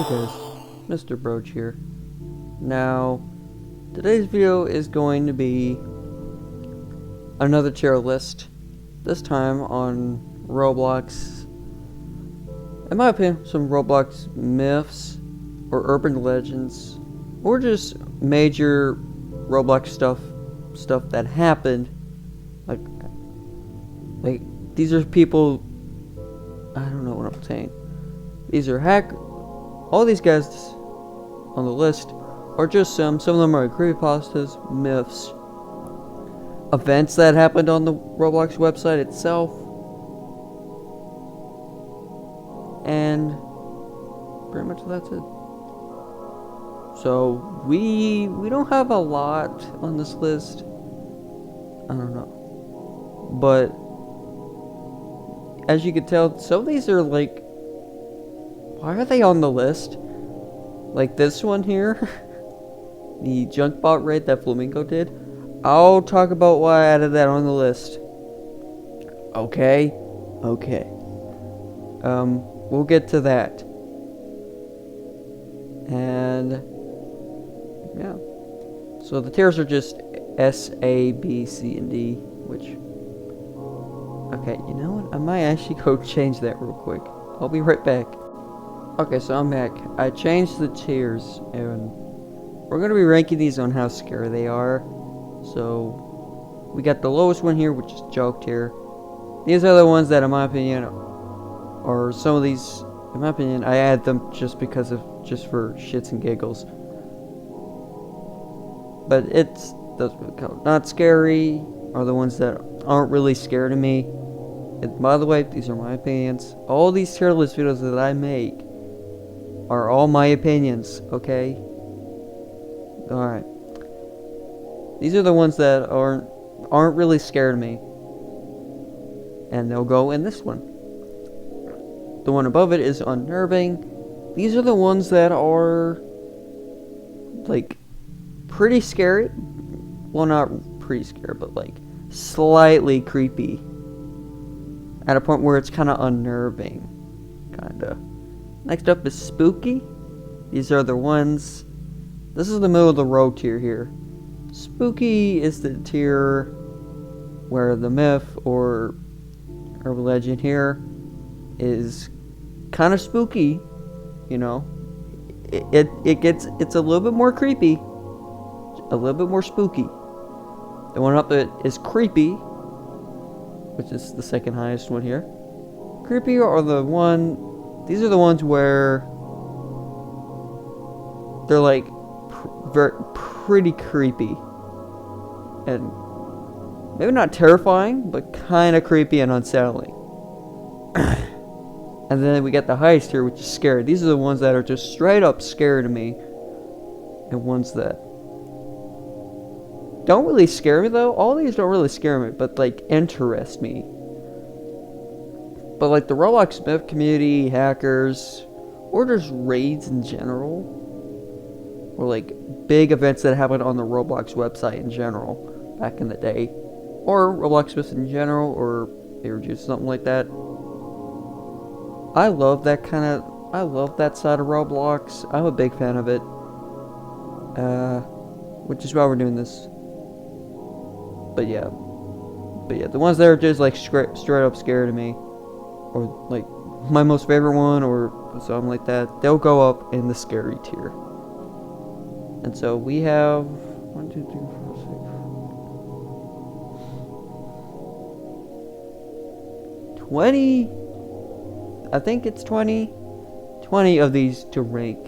guys, Mr. Broach here. Now, today's video is going to be another tier list, this time on Roblox. In my opinion, some Roblox myths or urban legends, or just major Roblox stuff that happened. Like these are people, I don't know what I'm saying. These are all these guys on the list are just some of them are creepypastas, myths, events that happened on the Roblox website itself, and pretty much that's it. So we don't have a lot on this list. I don't know, but as you can tell, some of these are like, why are they on the list? Like this one here, the junk bot raid that Flamingo did. I'll talk about why I added that on the list. Okay. We'll get to that. And yeah. So the tiers are just S, A, B, C, and D, which, okay, you know what? I might actually go change that real quick. I'll be right back. Okay, so I'm back. I changed the tiers, and we're going to be ranking these on how scary they are. So, we got the lowest one here, which is joke tier. These are the ones that, in my opinion, or some of these, in my opinion, I add them just for shits and giggles. But those really count. Not scary are the ones that aren't really scared of me. And by the way, these are my opinions. All these tier list videos that I make are all my opinions, okay? Alright. These are the ones that aren't really scared of me. And they'll go in this one. The one above it is unnerving. These are the ones that are like pretty scary. Well, not pretty scary, but like slightly creepy. At a point where it's kind of unnerving. Kinda. Next up is spooky. These are the ones. This is the middle of the road tier here. Spooky is the tier where the myth or urban legend here is kind of spooky. You know, it's a little bit more creepy, a little bit more spooky. The one up it is creepy, which is the second highest one here. Creepy are these are the ones where they're like pretty creepy. And maybe not terrifying, but kind of creepy and unsettling. And then we get the highest here, which is scary. These are the ones that are just straight up scary to me. And ones that don't really scare me though. All these don't really scare me, but like interest me. But like the Roblox myth community, hackers, or just raids in general, or like big events that happened on the Roblox website in general back in the day, or Roblox myths in general, or they were just something like that. I love that side of Roblox. I'm a big fan of it. Which is why we're doing this. But yeah, the ones that are just like straight up scared of me, or like my most favorite one, or something like that, they'll go up in the scary tier. And so we have 1, 2, 3, 4, 6, 20. I think it's 20 of these to rank.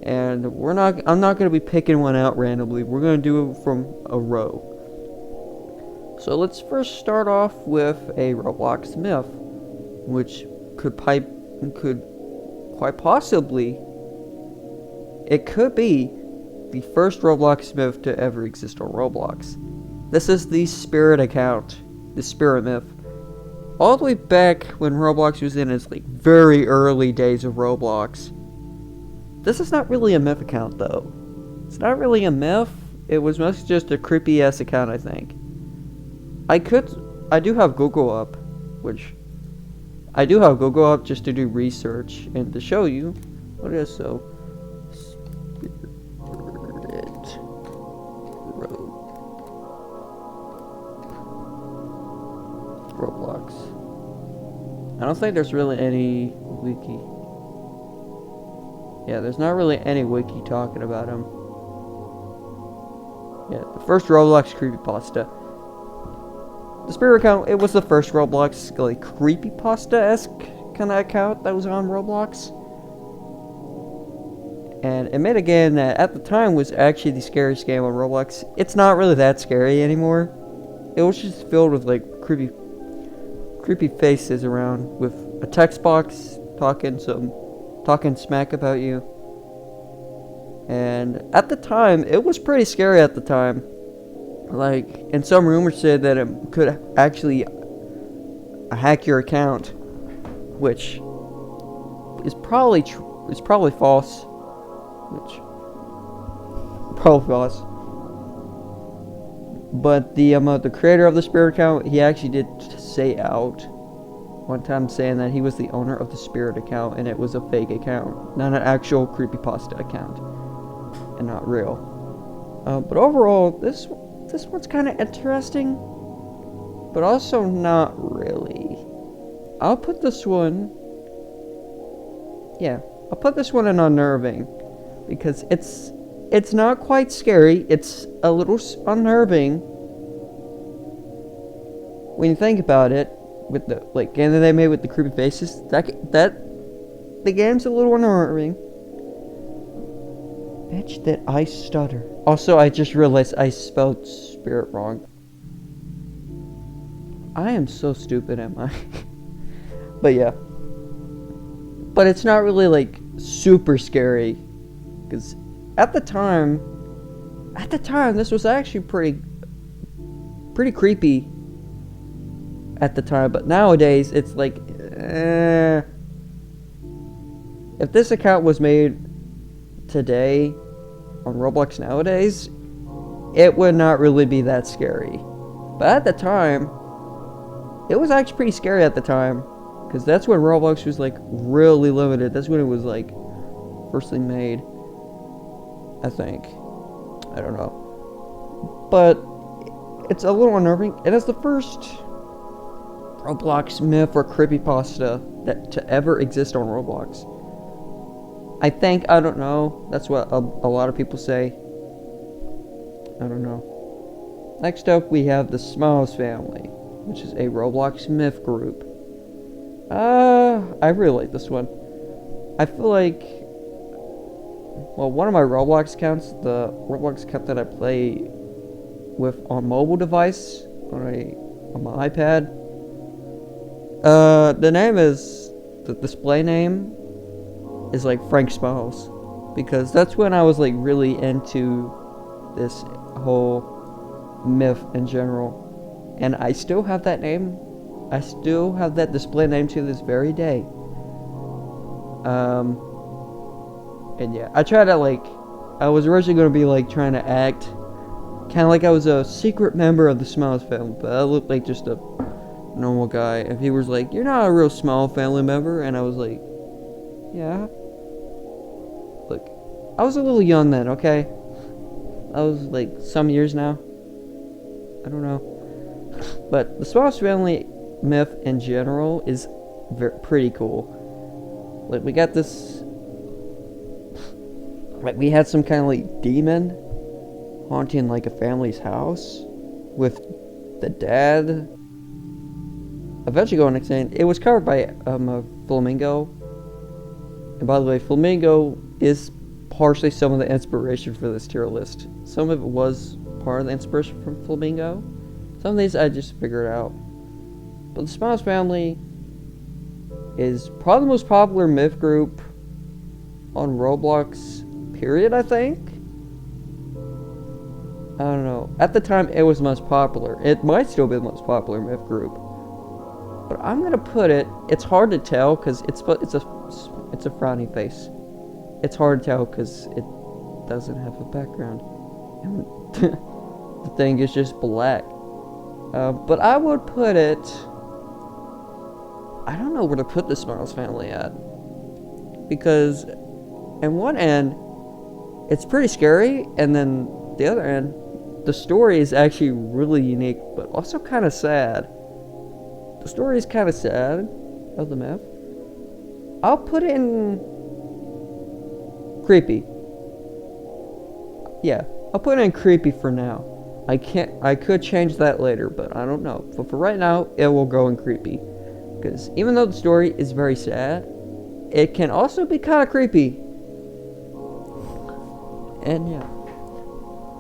And I'm not going to be picking one out randomly. We're going to do it from a row. So let's first start off with a Roblox myth, which could quite possibly, it could be the first Roblox myth to ever exist on Roblox. This is the spirit account, the spirit myth. All the way back when Roblox was in its like very early days of Roblox. This is not really a myth account though. It's not really a myth. It was mostly just a creepy ass account, I think. I do have Google up, which I do have Google up just to do research and to show you. What is so? Spirit Roblox. I don't think there's really any wiki. Yeah, there's not really any wiki talking about him. Yeah, the first Roblox creepypasta. The Spirit account, it was the first Roblox like creepypasta-esque kind of account that was on Roblox. And admit again that at the time was actually the scariest game on Roblox. It's not really that scary anymore. It was just filled with like creepy faces around with a text box talking smack about you. And at the time, it was pretty scary at the time. Like, and some rumors said that it could actually hack your account, which is probably false. Which probably false. But the creator of the Spirit account, he actually did say out one time saying that he was the owner of the Spirit account and it was a fake account, not an actual creepypasta account, and not real. But overall, this one's kind of interesting, but also not really. I'll put this one in unnerving, because it's not quite scary. It's a little unnerving when you think about it. With the game that they made with the creepy faces, that the game's a little unnerving. Bitch, that I stutter. Also, I just realized I spelled spirit wrong. I am so stupid, am I? But yeah. But it's not really like super scary, because at the time, this was actually pretty creepy at the time. But nowadays, it's like, if this account was made today on Roblox nowadays, it would not really be that scary. But at the time, it was actually pretty scary at the time, because that's when Roblox was like really limited. That's when it was like firstly made, I think. I don't know. But it's a little unnerving. It is the first Roblox myth or creepypasta that to ever exist on Roblox. I think, I don't know. That's what a lot of people say. I don't know. Next up, we have the Smiles family, which is a Roblox myth group. I really like this one. I feel like, well, one of my Roblox accounts, the Roblox account that I play with on mobile device, on my iPad, the name is, the display name is like Frank Smiles, because that's when I was like really into this whole myth in general, and I still have that name. I still have that display name to this very day. And yeah, I tried to I was originally going to be like trying to act kind of like I was a secret member of the Smiles family, but I looked like just a normal guy. And he was like, "You're not a real Smile family member," and I was like, "Yeah." Look, I was a little young then, okay? I was like some years now. I don't know. But the Smiles family myth in general is pretty cool. Like, we got this, like, we had some kind of like demon haunting like a family's house with the dad eventually going insane. It was covered by a flamingo. And by the way, flamingo is partially some of the inspiration for this tier list. Some of it was part of the inspiration from flamingo. Some of these I just figured out. But the Smiles family is probably the most popular myth group on Roblox, period, I think. I don't know. At the time, it was the most popular. It might still be the most popular myth group. But I'm gonna put it. It's hard to tell because it's a frowny face. It's hard to tell because it doesn't have a background, and the thing is just black. But I would put it. I don't know where to put the Smiles family at, because And one end, it's pretty scary, and then the other end, the story is actually really unique, but also kind of sad. The story is kind of sad of the myth. I'll put it in creepy. Yeah, I'll put it in creepy for now. I could change that later, but I don't know. But for right now, it will go in creepy. Because even though the story is very sad, it can also be kind of creepy. And yeah.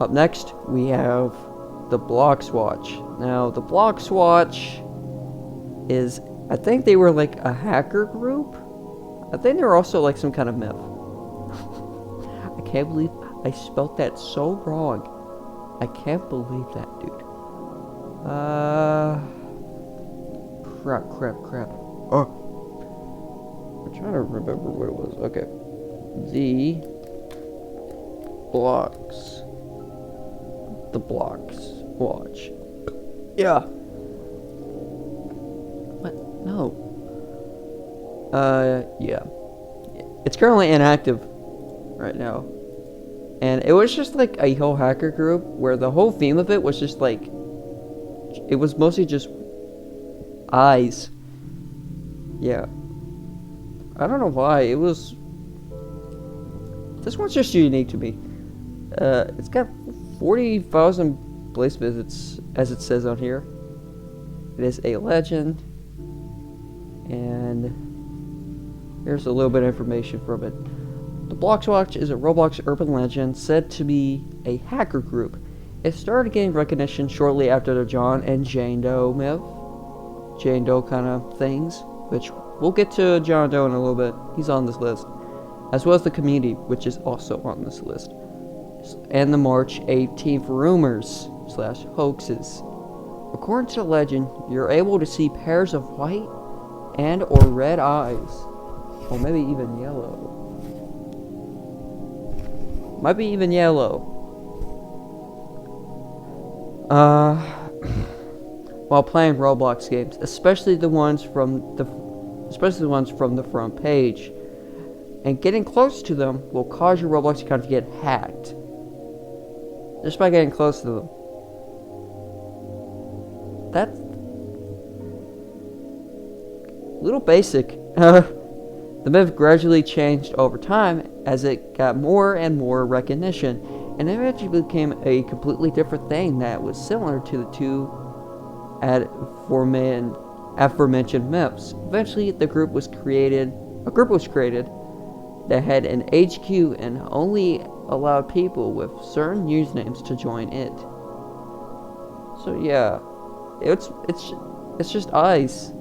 Up next, we have the Roblox Watch. Now, the Roblox Watch is, I think they were like a hacker group. I think they were also like some kind of myth. I can't believe I spelled that so wrong. I can't believe that, dude. Crap. Oh. I'm trying to remember what it was. Okay. The Roblox Watch. Yeah. What? No. Yeah. It's currently inactive right now. And it was just like a whole hacker group where the whole theme of it was just like, it was mostly just eyes. Yeah. I don't know why. It was, this one's just unique to me. It's got 40,000 place visits, as it says on here. It is a legend. And here's a little bit of information from it. The Roblox Watch is a Roblox urban legend said to be a hacker group. It started getting recognition shortly after the John and Jane Doe myth. Jane Doe kind of things, which we'll get to John Doe in a little bit. He's on this list. As well as the community, which is also on this list. And the March 18th rumors / hoaxes. According to the legend, you're able to see pairs of white and or red eyes. Or maybe even yellow. Might be even yellow. While playing Roblox games, especially the ones from the front page. And getting close to them will cause your Roblox account to get hacked. Just by getting close to them. That's a little basic. The myth gradually changed over time as it got more and more recognition, and eventually became a completely different thing that was similar to the two aforementioned myths. Eventually, a group was created that had an HQ and only allowed people with certain usernames to join it. So yeah, it's just eyes,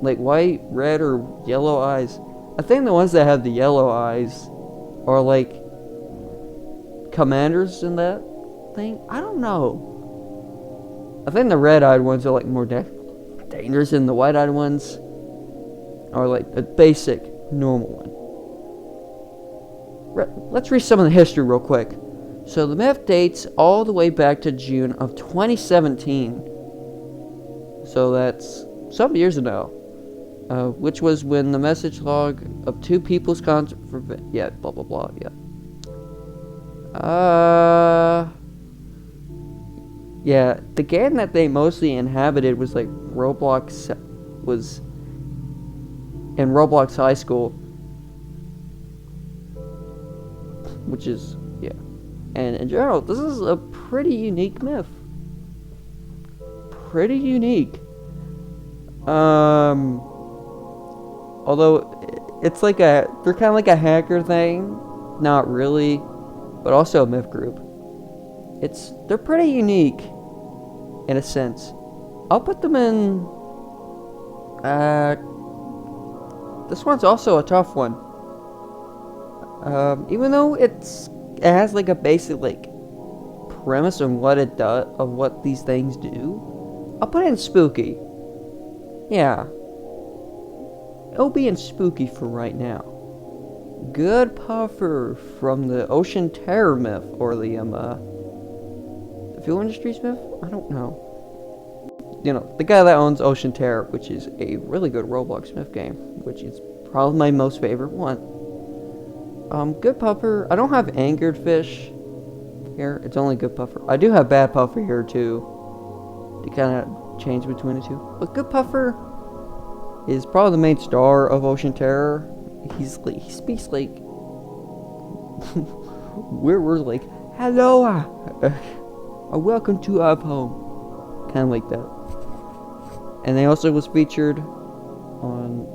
like white, red, or yellow eyes. I think the ones that have the yellow eyes are like commanders in that thing. I don't know. I think the red-eyed ones are like more dangerous, and the white-eyed ones are like a basic, normal one. Let's read some of the history real quick. So the myth dates all the way back to June of 2017. So that's some years ago. Which was when the message log of two people's yeah, blah blah blah, yeah. Yeah, the game that they mostly inhabited was like Roblox, was in Roblox High School. Which is, yeah. And in general, this is a pretty unique myth. Pretty unique. Although it's like they're kind of like a hacker thing, not really, but also a myth group. They're pretty unique, in a sense. I'll put them in. This one's also a tough one. Even though it has like a basic like premise on what it does, of what these things do, I'll put it in spooky. Yeah. It'll be in spooky for right now. Good puffer from the Ocean Terror myth, or the fuel industries myth? I don't know. You know, the guy that owns Ocean Terror, which is a really good Roblox myth game, which is probably my most favorite one. Good Puffer. I don't have Angered Fish here. It's only Good Puffer. I do have Bad Puffer here too. To kind of change between the two. But Good Puffer is probably the main star of Ocean Terror. He speaks like we're like, hello, welcome to our home, kind of like that. And they also was featured on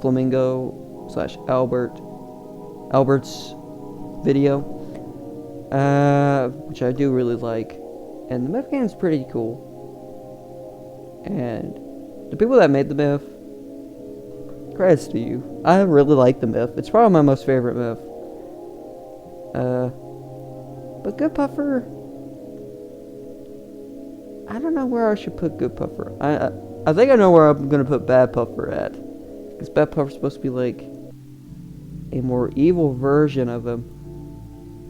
Flamingo / Albert's video, which I do really like, and the myth game is pretty cool. And the people that made the myth, credits to you. I really like the myth. It's probably my most favorite myth. But Good Puffer, I don't know where I should put Good Puffer. I think I know where I'm gonna put Bad Puffer at, because Bad Puffer's supposed to be like a more evil version of him.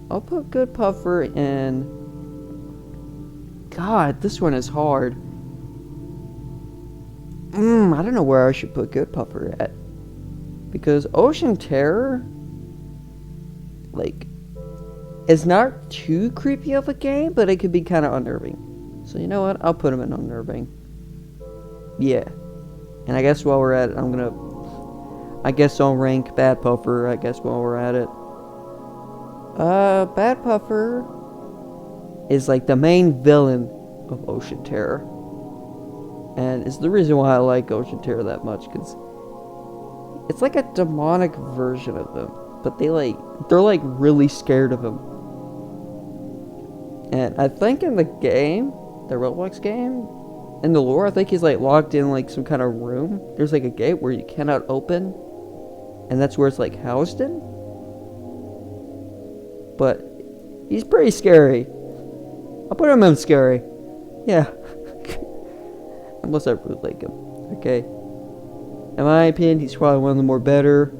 I'll put Good Puffer in. God, this one is hard. I don't know where I should put Good Puffer at, because Ocean Terror, like, is not too creepy of a game, but it could be kind of unnerving. So you know what? I'll put him in unnerving. Yeah. And I guess while we're at it, I guess I'll rank Bad Puffer, I guess, while we're at it. Bad Puffer is like the main villain of Ocean Terror. And it's the reason why I like Ocean Terror that much, because it's like a demonic version of him. But they're like really scared of him. And I think in the game, the Roblox game, in the lore, I think he's like locked in like some kind of room. There's like a gate where you cannot open, and that's where it's like housed in. But he's pretty scary. I'll put him in scary. Yeah. Unless I really like him. Okay. In my opinion, he's probably one of the more better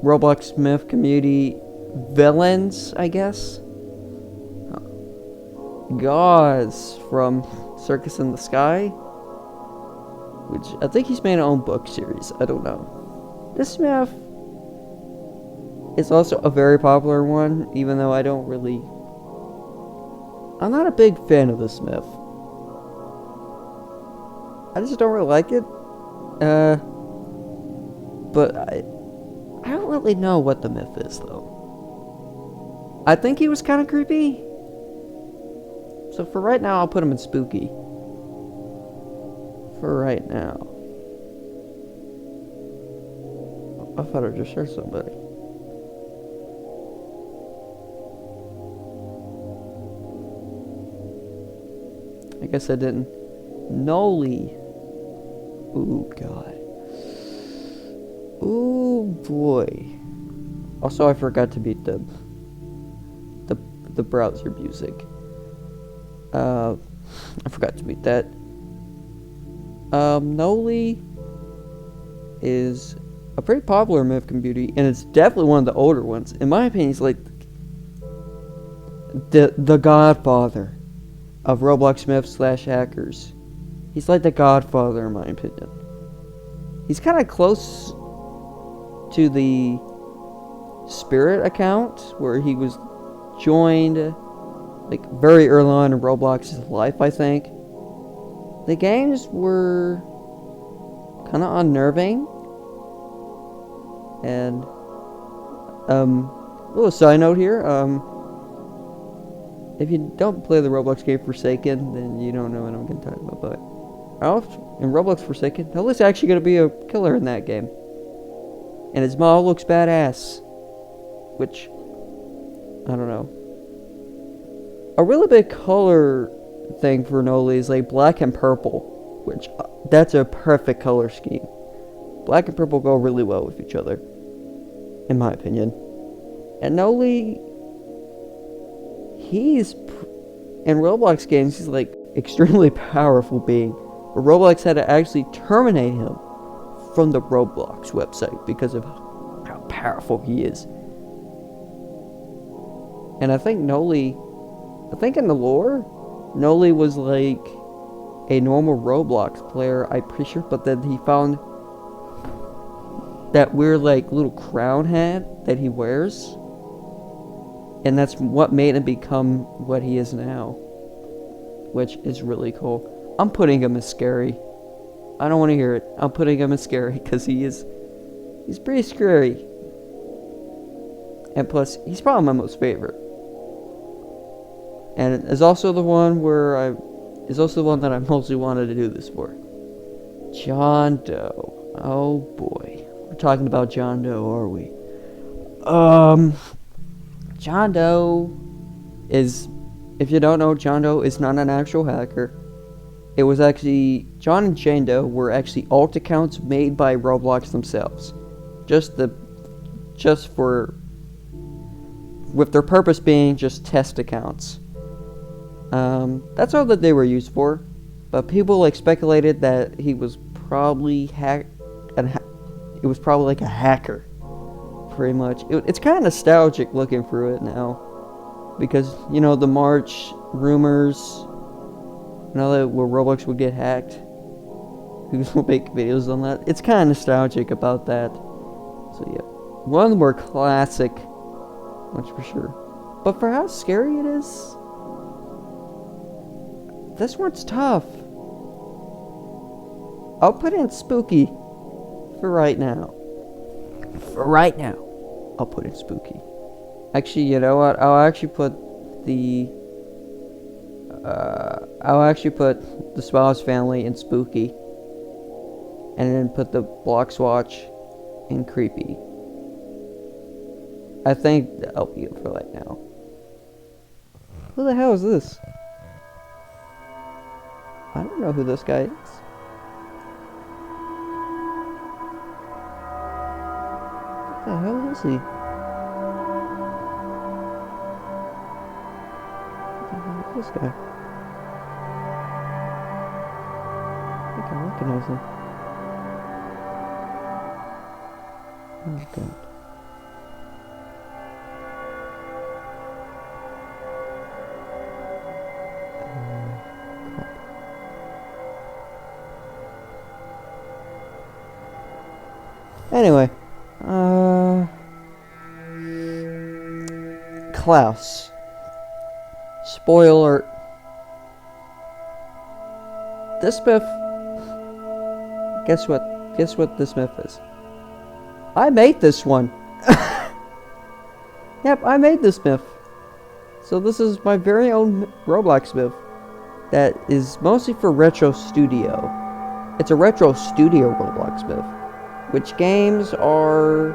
Roblox myth community villains, I guess. Gauze from Circus in the Sky, which I think he's made his own book series. I don't know. This myth is also a very popular one, even though I'm not a big fan of this myth. I just don't really like it. But I don't really know what the myth is, though. I think he was kind of creepy. So for right now, I'll put him in spooky. For right now. I thought I just heard somebody. I guess I didn't. Noli. Ooh, God. Ooh, boy. Also, I forgot to beat the browser music. I forgot to beat that. Noli is a pretty popular myth community, and it's definitely one of the older ones. In my opinion, he's like the godfather of Roblox myths / hackers. He's like the godfather, in my opinion. He's kind of close to the Spirit account, where he was joined like very early on in Roblox's life, I think. The games were kind of unnerving. And little side note here, if you don't play the Roblox game Forsaken, then you don't know what I'm going to talk about. But in Roblox Forsaken, Noli's actually going to be a killer in that game. And his model looks badass. Which, I don't know. A really big color thing for Noli is like black and purple. Which, that's a perfect color scheme. Black and purple go really well with each other, in my opinion. And Noli, in Roblox games, he's like extremely powerful being. But Roblox had to actually terminate him from the Roblox website because of how powerful he is. And I think in the lore, Noli was like a normal Roblox player, I'm pretty sure, but then he found that weird like little crown hat that he wears, and that's what made him become what he is now, which is really cool. I'm putting him as scary. I don't want to hear it. I'm putting him as scary because he's pretty scary, and plus he's probably my most favorite, and is also the one that I mostly wanted to do this for. John Doe. Oh boy. We're talking about John Doe, are we? John Doe is, if you don't know, John Doe is not an actual hacker. It was actually, John and Jane Doe were actually alt accounts made by Roblox themselves. With their purpose being just test accounts. That's all that they were used for. But people like speculated that he was probably it was probably like a hacker, pretty much. It's kind of nostalgic looking through it now, because you know the March rumors, that where Roblox would get hacked. People will make videos on that. It's kind of nostalgic about that. So yeah, one of the more classic, much for sure. But for how scary it is, this one's tough. I'll put in spooky for right now. I'll put in spooky. Actually, you know what? I'll actually put the Smiles family in spooky, and then put the Block Swatch in creepy. I think that'll be it for right now. Who the hell is this? I don't know who this guy is. What the hell is he? What the hell is this guy? I think I recognize him. Oh god. Anyway, Klaus. Spoiler. This myth. Guess what? Guess what this myth is? I made this one. Yep, I made this myth. So this is my very own Roblox myth that is mostly for Retro Studio. It's a Retro Studio Roblox myth, which games are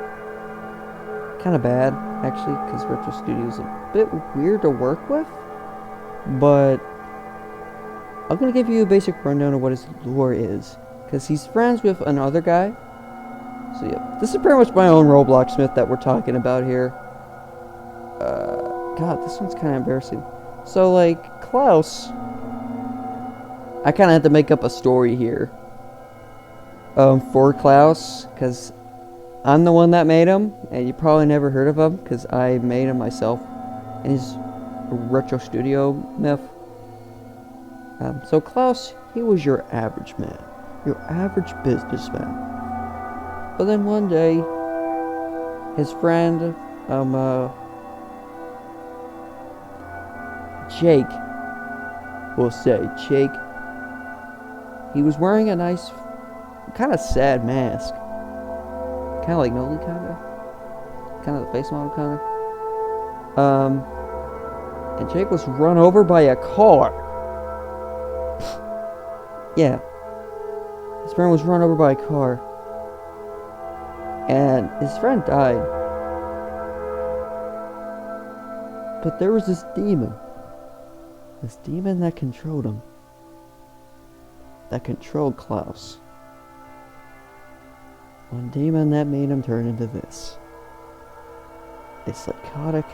kind of bad, actually, because Retro Studio is a bit weird to work with. But I'm going to give you a basic rundown of what his lore is, because he's friends with another guy. So yeah, this is pretty much my own Roblox myth that we're talking about here. God, this one's kind of embarrassing. So like, Klaus, I kind of had to make up a story here. For Klaus, because I'm the one that made him, and you probably never heard of him, because I made him myself in his Retro Studio myth. So Klaus, he was your average man, your average businessman. But then one day, his friend, Jake, we'll say Jake, he was wearing a nice, kind of sad mask. Kind of like Noli, kind of the face model, kind of. And Jake was run over by a car. Yeah. His friend was run over by a car. And his friend died. But there was this demon. This demon that controlled him. That controlled Klaus. One demon that made him turn into this. A psychotic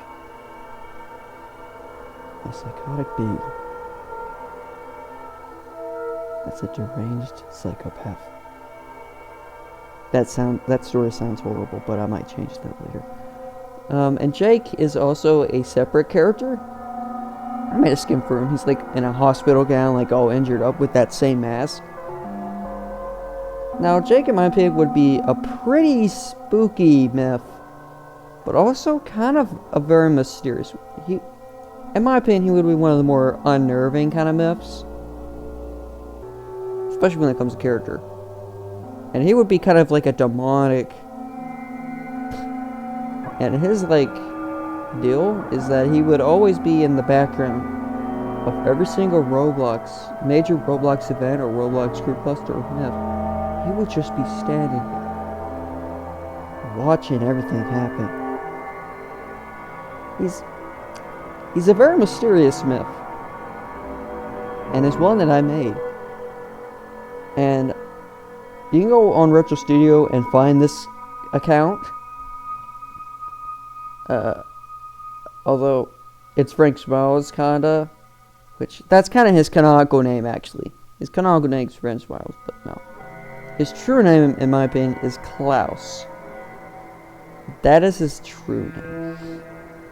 being. That's a deranged psychopath. That story sounds horrible, but I might change that later. And Jake is also a separate character. I made a skin for him. He's like in a hospital gown, like all injured up with that same mask. Now, Jake, in my opinion, would be a pretty spooky myth, but also kind of a very mysterious. In my opinion, he would be one of the more unnerving kind of myths, especially when it comes to character. And he would be kind of like a demonic. And his deal is that he would always be in the background of every single major Roblox event or Roblox creepypasta or myth. He would just be standing there, watching everything happen. He's a very mysterious myth, and it's one that I made. And you can go on Retro Studio and find this account. Although it's Frank Smiles, kinda, which that's kind of his canonical name actually. His canonical name is Frank Smiles, but no. His true name, in my opinion, is Klaus. That is his true name.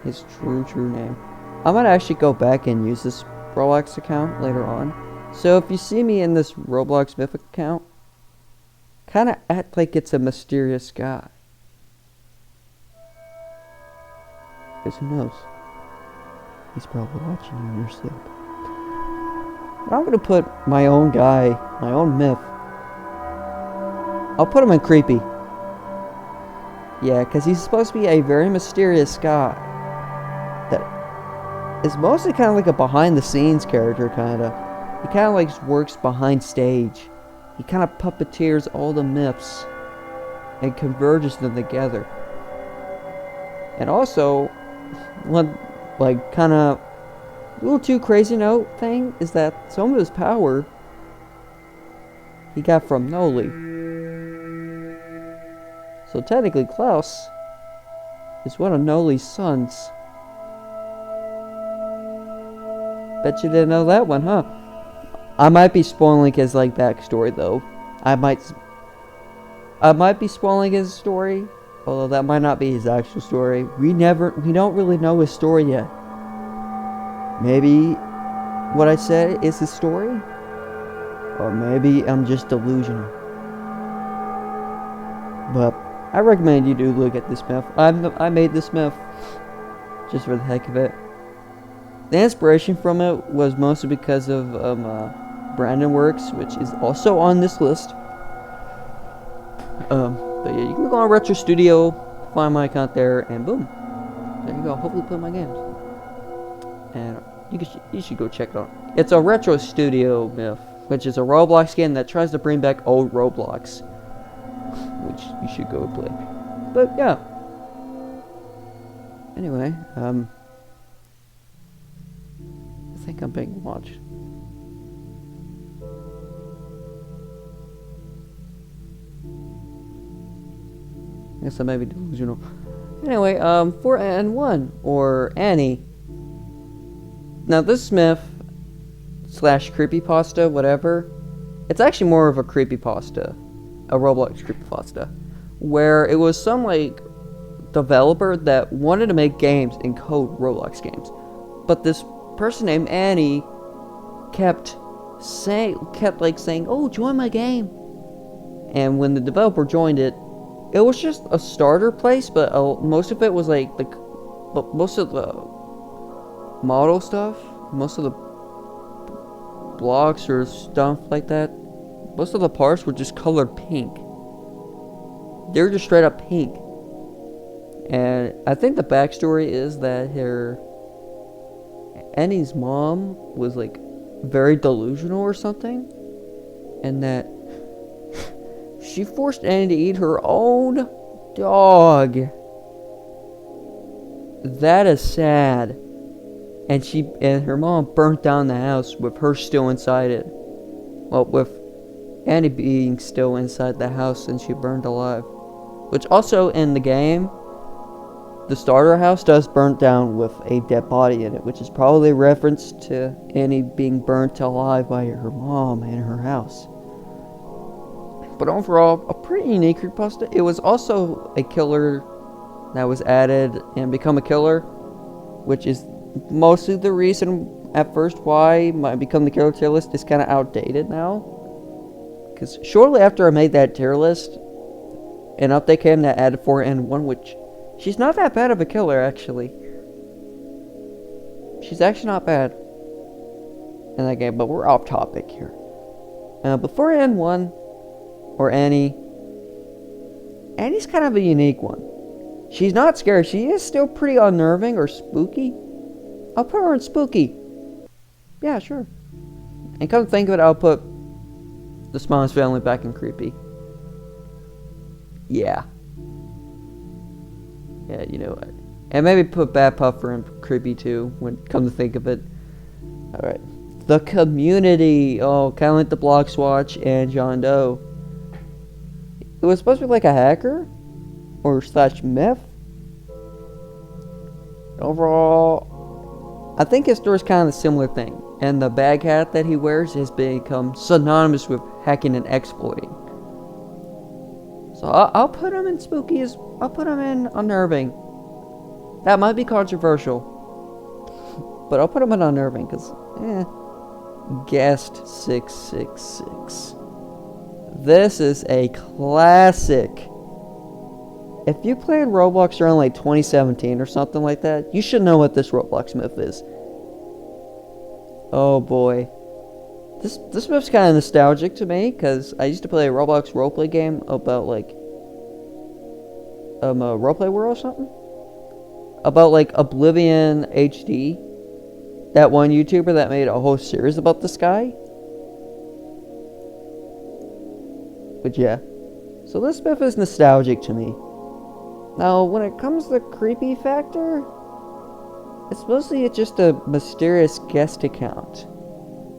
His true name. I might actually go back and use this Roblox account later on. So if you see me in this Roblox Mythic account, kind of act like it's a mysterious guy. Because who knows? He's probably watching you in your sleep. But I'm going to put my own guy, my own myth. I'll put him in creepy. Yeah, because he's supposed to be a very mysterious guy. That is mostly kind of like a behind-the-scenes character, kind of. He kind of works behind stage. He kind of puppeteers all the myths and converges them together. And also, one kind of a little too crazy note thing is that some of his power he got from Noli. So technically Klaus is one of Noli's sons. Bet you didn't know that one, huh? I might be spoiling his backstory though. I might be spoiling his story, although that might not be his actual story. We don't really know his story yet. Maybe what I said is his story, or maybe I'm just delusional. But I recommend you do look at this myth. I made this myth just for the heck of it. The inspiration from it was mostly because of Brandon Works, which is also on this list. But yeah, you can go on Retro Studio, find my account there, and boom, there you go. Hopefully, play my games, and you should go check it out. It's a Retro Studio myth, which is a Roblox game that tries to bring back old Roblox, which you should go play. But yeah. Anyway, I think I'm being watched. I guess I may be delusional. Anyway, for N1, or Annie. Now this myth, / creepypasta, whatever, it's actually more of a creepypasta. A Roblox creepypasta. Where it was some, developer that wanted to make games and code Roblox games. But this person named Annie kept saying, oh, join my game. And when the developer joined it, it was just a starter place, but most of it was most of the model stuff, most of the blocks or stuff like that, most of the parts were just colored pink. They were just straight up pink. And I think the backstory is that Annie's mom was very delusional or something, and that she forced Annie to eat her own dog. That is sad. And her mom burnt down the house with her still inside it. Well, with Annie being still inside the house, and she burned alive. Which also in the game, the starter house does burn down with a dead body in it, which is probably a reference to Annie being burnt alive by her mom in her house. But overall, a pretty unique creepypasta. It was also a killer that was added and become a killer, which is mostly the reason at first why my Become the Killer tier list is kind of outdated now. because shortly after I made that tier list, an update came that added 4N1, which she's not that bad of a killer, actually. She's actually not bad in that game, but we're off topic here. Before N1, or Annie's kind of a unique one. She's not scary. She is still pretty unnerving or spooky. I'll put her in spooky. Yeah, sure. And come to think of it, I'll put the Smiles family back in creepy. Yeah. Yeah, you know what. And maybe put Bad Puffer in creepy too, when come to think of it. Alright. The Community. Oh, kind of like the Block Swatch and John Doe. It was supposed to be like a hacker? Or slash myth? Overall, I think his story is kind of a similar thing. And the bag hat that he wears has become synonymous with hacking and exploiting. So I'll put him in spooky. I'll put him in unnerving. That might be controversial. But I'll put him in unnerving because, Guest 666. This is a classic. If you played Roblox around like 2017 or something like that, you should know what this Roblox myth is. Oh boy. This myth's kind of nostalgic to me, because I used to play a Roblox roleplay game about like a roleplay world or something? About like Oblivion HD. That one YouTuber that made a whole series about this guy. But yeah. So this myth is nostalgic to me. Now, when it comes to the creepy factor, it's mostly just a mysterious guest account.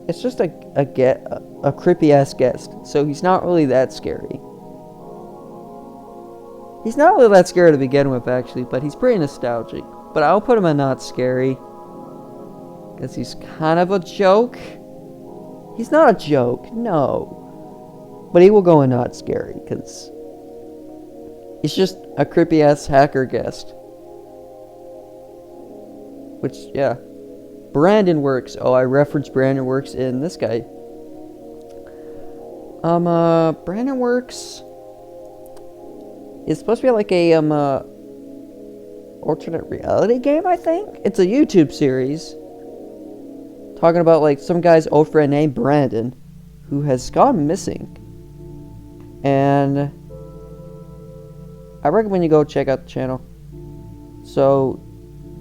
It's just a creepy ass guest, so he's not really that scary. He's not really that scary to begin with, actually, but he's pretty nostalgic. But I'll put him in not scary, because he's kind of a joke. He's not a joke, no. But he will go in not scary, because he's just a creepy-ass hacker guest. Which, yeah. Brandon Works. Oh, I referenced Brandon Works in this guy. Brandon Works is supposed to be like a, alternate reality game, I think? It's a YouTube series talking about, like, some guy's old friend named Brandon who has gone missing. And I recommend you go check out the channel. So,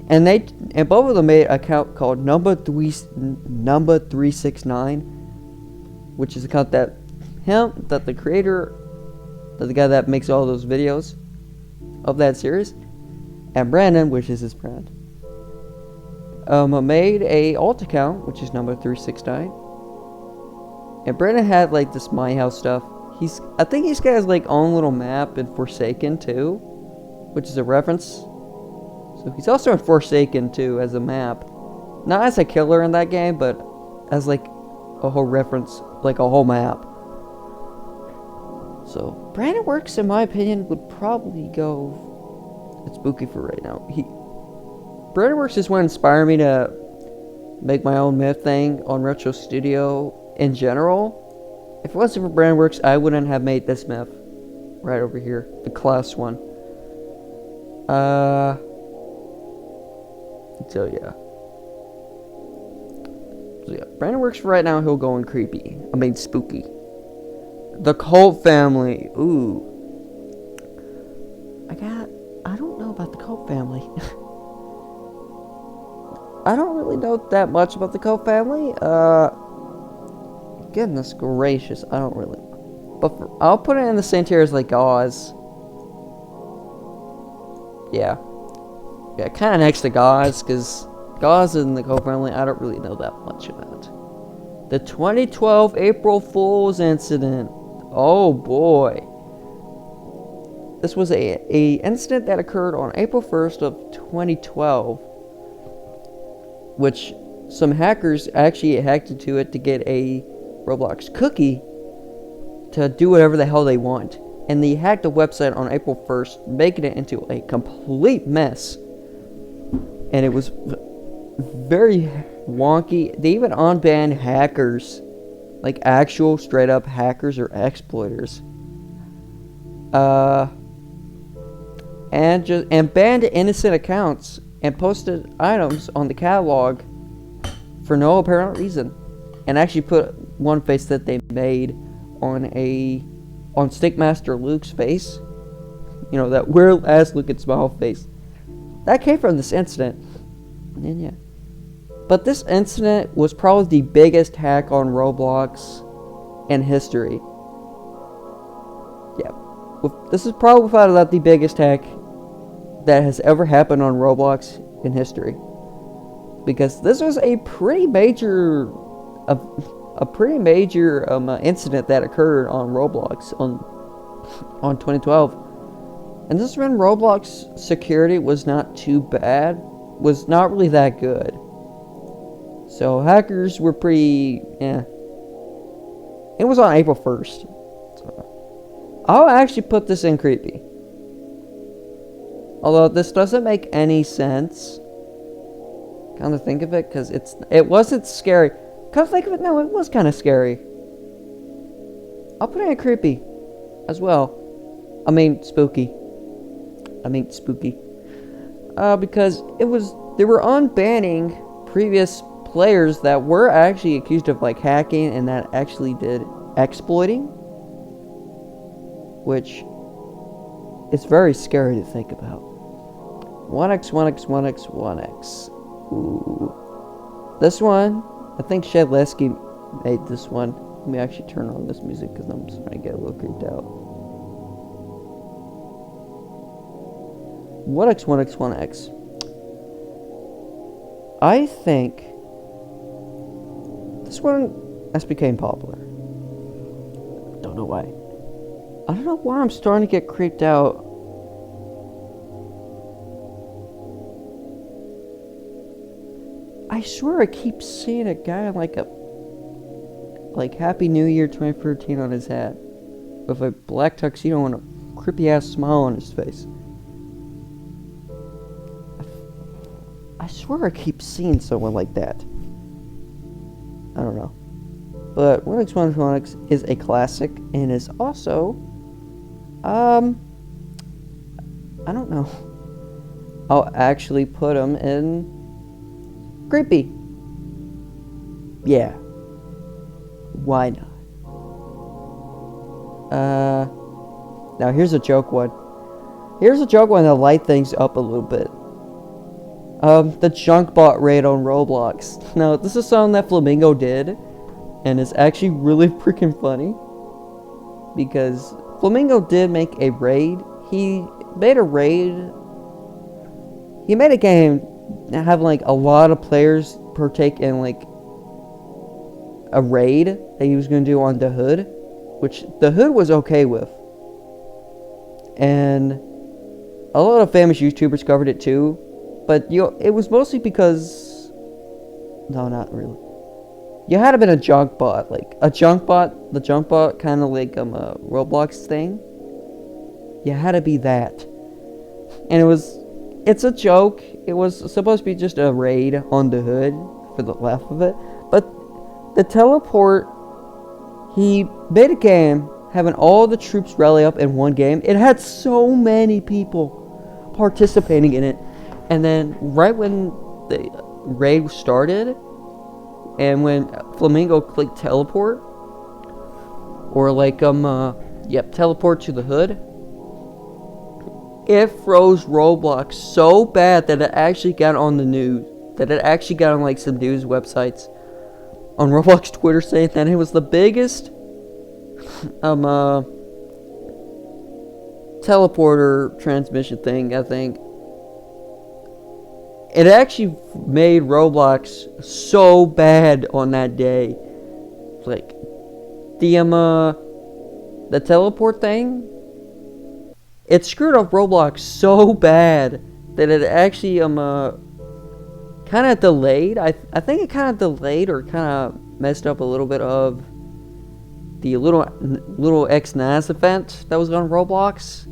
and both of them made an account called number 369, which is an account that the creator, the guy that makes all those videos of that series, and Brandon, which is his friend, made a alt account, which is number 369. And Brandon had like this My House stuff. I think he's got his like own little map in Forsaken too, which is a reference. So he's also in Forsaken too as a map, not as a killer in that game, but as like a whole reference, like a whole map. So Brandon Works, in my opinion, would probably go. It's spooky for right now. Brandon Works is what inspired me to make my own myth thing on Retro Studio in general. If it wasn't for Brandon Works, I wouldn't have made this myth right over here, the class one. So yeah, Brandon Works for right now. He'll go in creepy. I mean spooky. The Cult Family. Ooh. I don't know about the Cult Family. I don't really know that much about the Cult Family. Goodness gracious, I don't really. But I'll put it in the same tier as like Gauze. Yeah, kind of next to Gauze, because Gauze and the Cult Family I don't really know that much about. The 2012 April Fool's incident. Oh boy. This was a incident that occurred on April 1st of 2012, which some hackers actually hacked into it to get a Roblox cookie to do whatever the hell they want. And they hacked the website on April 1st, making it into a complete mess. And it was very wonky. They even unbanned hackers like actual straight up hackers or exploiters. And banned innocent accounts and posted items on the catalog for no apparent reason, and actually put one face that they made on Stickmaster Luke's face. You know, that weird ass looking smile face. That came from this incident. And yeah. But this incident was probably the biggest hack on Roblox in history. Yeah. This is probably without a doubt the biggest hack that has ever happened on Roblox in history. Because this was a pretty major incident that occurred on Roblox on 2012. And this is when Roblox security was not too bad, was not really that good. So hackers were pretty, yeah. It was on April 1st. So I'll actually put this in creepy. Although this doesn't make any sense. Come to think of it, because it wasn't scary. Come to think of it, no, it was kind of scary. I'll put it in creepy as well. I mean, spooky. Because they were unbanning previous players that were actually accused of like hacking and that actually did exploiting, which is very scary to think about. 1x, 1x, 1x, 1x. Ooh. This one, I think Shedleski made this one. Let me actually turn on this music because I'm starting to get a little creeped out. 1x, 1x, 1x. I think this one has become popular. Don't know why. I don't know why I'm starting to get creeped out. I swear I keep seeing a guy like Happy New Year 2013 on his hat with a black tuxedo and a creepy ass smile on his face. I swear I keep seeing someone like that. I don't know. But 1x, 1x, 1x is a classic and is also, I don't know. I'll actually put him in creepy. Yeah. Why not? Now here's a joke one. Here's a joke one to light things up a little bit. The junk bot raid on Roblox. Now, this is something that Flamingo did, and it's actually really freaking funny. Because Flamingo did make a raid. He made a raid. He made a game having like a lot of players partake in like a raid that he was going to do on the Hood, which the Hood was okay with. And a lot of famous YouTubers covered it too. But it was mostly because... No, not really. You had to been a junk bot. Like, the junk bot kind of like a Roblox thing. You had to be that. And it's a joke. It was supposed to be just a raid on the Hood for the laugh of it. But the teleport, he made a game having all the troops rally up in one game. It had so many people participating in it. And then right when the raid started, and when Flamingo clicked teleport, or like teleport to the Hood, it froze Roblox so bad that it actually got on the news, that it actually got on like some news websites on Roblox Twitter saying that it was the biggest teleporter transmission thing, I think. It actually made Roblox so bad on that day. Like, the teleport thing, it screwed up Roblox so bad that it actually, kind of delayed. I think it kind of delayed or kind of messed up a little bit of the little X-Nas event that was on Roblox.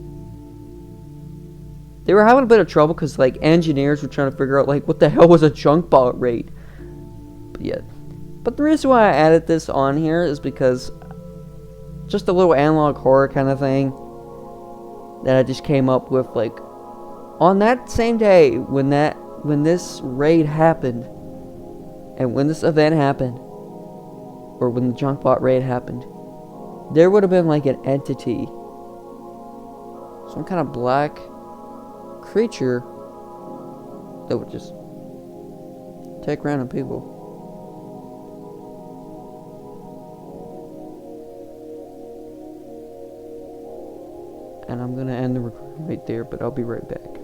They were having a bit of trouble because, like, engineers were trying to figure out, like, what the hell was a junk bot raid? But yeah, But the reason why I added this on here is because just a little analog horror kind of thing that I just came up with, like, on that same day when this raid happened, and when this event happened, or when the junk bot raid happened, there would have been like an entity, some kind of black creature that would just take random people. And I'm gonna end the recording right there, but I'll be right back.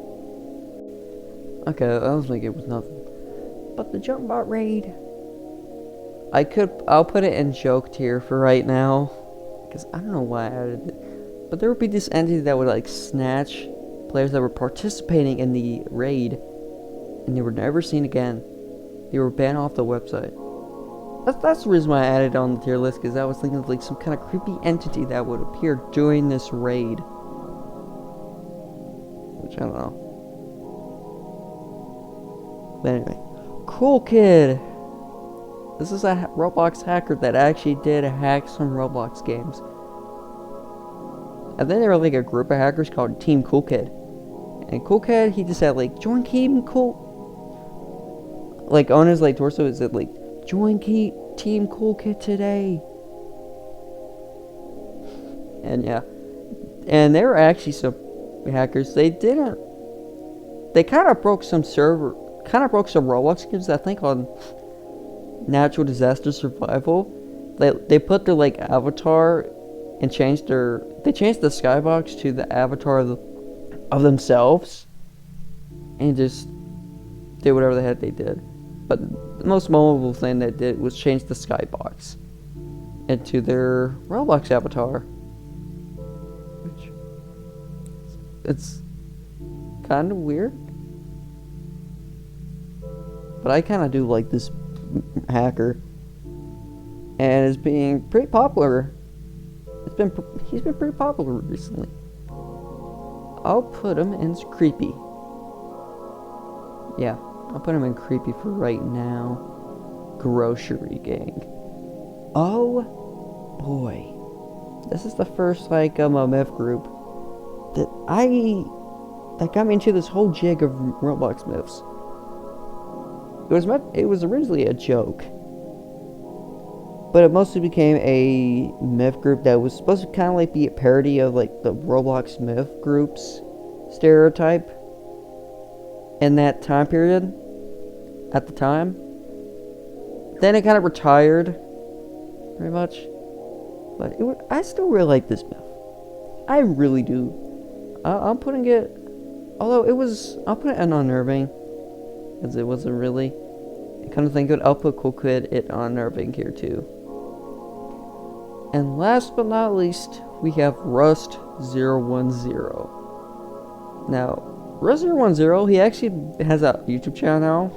Okay, I was thinking it was nothing. But the junk bot raid, I'll put it in joke tier for right now, because I don't know why I added it. But there would be this entity that would like snatch players that were participating in the raid, and they were never seen again. They were banned off the website. That's the reason why I added it on the tier list, because I was thinking of like some kind of creepy entity that would appear during this raid. Which I don't know. But anyway, Cool Kid. This is a Roblox hacker that actually did hack some Roblox games. And then there were like a group of hackers called Team Cool Kid. And Cool Kid, he just said like, join Team Cool. Like on his like torso, it said like, join Team Cool Kid today. And yeah. And there were actually some hackers. They kind of broke some Roblox games, I think, on natural disaster survival. They put their like avatar and changed the skybox to the avatar of themselves, and just did whatever the heck they did. But the most memorable thing they did was change the skybox into their Roblox avatar, which it's kind of weird. But I kind of do like this hacker, and is being pretty popular. He's been pretty popular recently. I'll put him in creepy. Yeah, I'll put him in creepy for right now. Grocery Gang. Oh boy, this is the first like myth group that got me into this whole jig of Roblox myths. It was originally a joke, but it mostly became a myth group that was supposed to kind of like be a parody of like the Roblox myth groups stereotype in that time period at the time. Then it kind of retired pretty much, but I still really like this myth. I really do. I'm putting it, although I'll put it in unnerving, as it wasn't really. I kind of think it. I'll put Cool Kid it unnerving here too. And last but not least, we have Rust010. Now, Rust010, he actually has a YouTube channel now,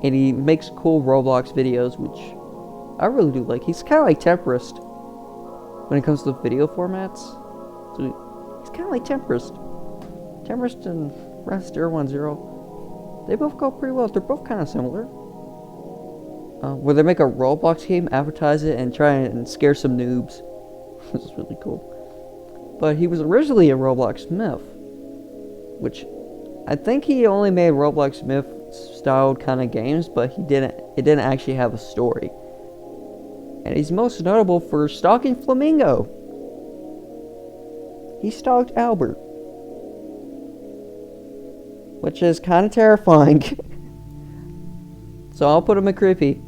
and he makes cool Roblox videos, which I really do like. He's kind of like Tempest when it comes to video formats. So he's kind of like Tempest. Tempest and Rust010, they both go pretty well. They're both kind of similar. Where they make a Roblox game, advertise it, and try and scare some noobs. This is really cool. But he was originally a Roblox myth, which I think he only made Roblox myth styled kind of games, but it didn't actually have a story. And he's most notable for stalking Flamingo. He stalked Albert, which is kind of terrifying. So I'll put him in creepy,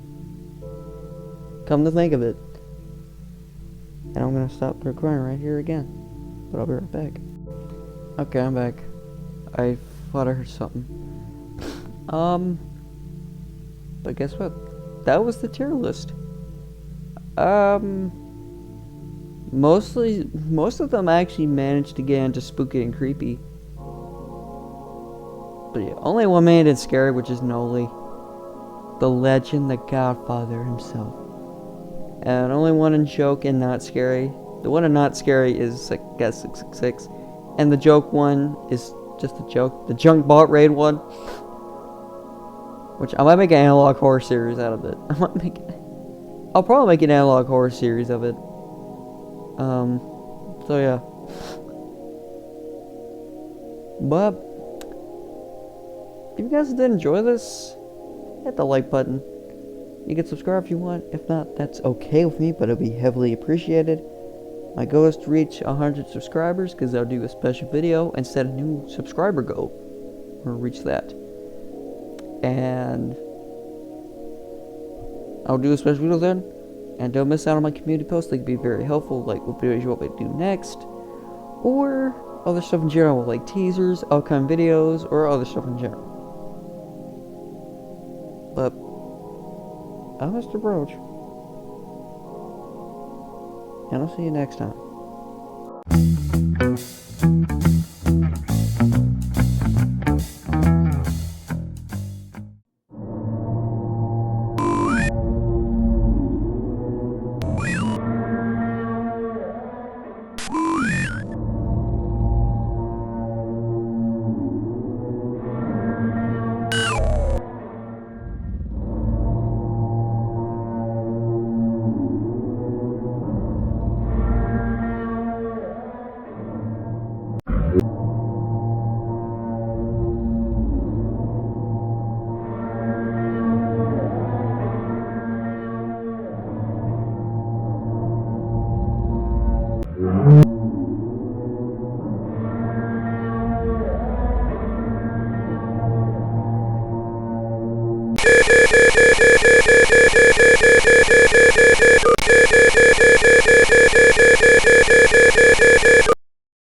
come to think of it. And I'm gonna stop the recording right here again, but I'll be right back. Okay, I'm back. I thought I heard something. But guess what? That was the tier list. Most of them actually managed to get into spooky and creepy. But yeah, only one made it scary, which is Noli, the legend, the Godfather himself. And only one in joke and not scary. The one in not scary is, I guess, 666. And the joke one is just a joke. The junk bot raid one. Which I might make an analog horror series out of it. I might make it. I'll probably make an analog horror series of it. So yeah. But if you guys did enjoy this, hit the like button. You can subscribe if you want. If not, that's okay with me, but it'll be heavily appreciated. My goal is to reach 100 subscribers because I'll do a special video and set a new subscriber goal. Or reach that. And I'll do a special video then. And don't miss out on my community posts. They can be very helpful, like what videos you want me to do next. Or other stuff in general, like teasers, upcoming videos, or other stuff in general. But I'm Mr. Broach. And I'll see you next time.